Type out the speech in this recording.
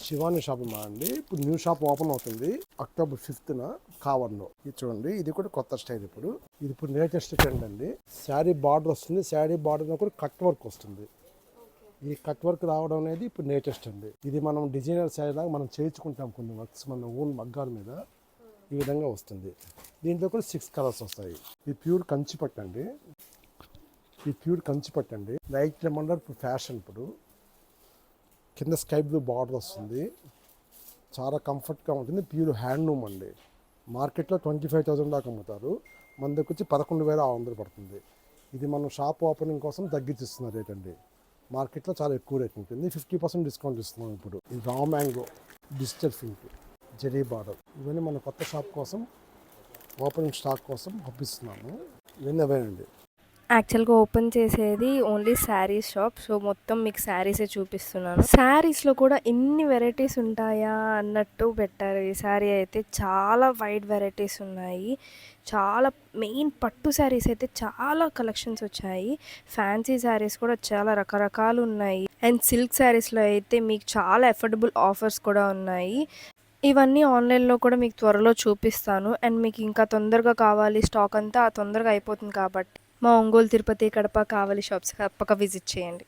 Shivani shopping mall అండి. ఇప్పుడు new shop open అవుతుంది అక్టోబర్ 5th కావర్లో. ఇది చూడండి, ఇది కూడా కొత్త స్టైల్. ఇప్పుడు లేటెస్ట్ ట్రెండ్ అండి. శారీ బార్డర్ వస్తుంది, శారీ బార్డర్ కూడా కట్ వర్క్ వస్తుంది. ఈ కట్ వర్క్ రావడం అనేది ఇప్పుడు లేటెస్ట్ అండి. ఇది మనం డిజైనర్ శారీ లాగా మనం చేయించుకుంటాం కొన్ని వర్క్స్ మన ఓన్ మగ్గాల మీద. ఈ విధంగా వస్తుంది. దీంట్లో కూడా 6 కలర్స్ వస్తాయి. ఇది ప్యూర్ కంచి పట్టండి. లైట్ లెమన్ ఇప్పుడు ఫ్యాషన్. ఇప్పుడు కింద స్కై బ్లూ బార్డర్ వస్తుంది. చాలా కంఫర్ట్గా ఉంటుంది. ప్యూర్ హ్యాండ్లూమ్ అండి. మార్కెట్లో 25,000 దాకా అమ్ముతారు. మన దగ్గర వచ్చి 11,600 పడుతుంది. ఇది మనం షాప్ ఓపెనింగ్ కోసం తగ్గించిస్తున్న రేట్ అండి. మార్కెట్లో చాలా ఎక్కువ రేట్ ఉంటుంది. 50% డిస్కౌంట్ ఇస్తున్నాం ఇప్పుడు. ఇది raw mango, digital pink, zari border, ఇవన్నీ మన కొత్త షాప్ కోసం ఓపెనింగ్ స్టాక్ కోసం పంపిస్తున్నాము. ఇవన్నీ అవేనండి. యాక్చువల్గా ఓపెన్ చేసేది ఓన్లీ శారీస్ షాప్. సో మొత్తం మీకు శారీసే చూపిస్తున్నాను. శారీస్లో కూడా ఇన్ని వెరైటీస్ ఉంటాయా అన్నట్టు పెట్టారు. ఈ శారీ అయితే చాలా వైడ్ వెరైటీస్ ఉన్నాయి. చాలా మెయిన్ పట్టు శారీస్ అయితే చాలా కలెక్షన్స్ వచ్చాయి. ఫ్యాన్సీ శారీస్ కూడా చాలా రకరకాలు ఉన్నాయి. అండ్ సిల్క్ శారీస్లో అయితే మీకు చాలా అఫోర్డబుల్ ఆఫర్స్ కూడా ఉన్నాయి. ఇవన్నీ ఆన్లైన్లో కూడా మీకు త్వరలో చూపిస్తాను. అండ్ మీకు ఇంకా తొందరగా కావాలి స్టాక్ అంతా తొందరగా అయిపోతుంది కాబట్టి మా ఒంగోలు, తిరుపతి, కడప, కావలి షాప్స్ తప్పక విజిట్ చేయండి.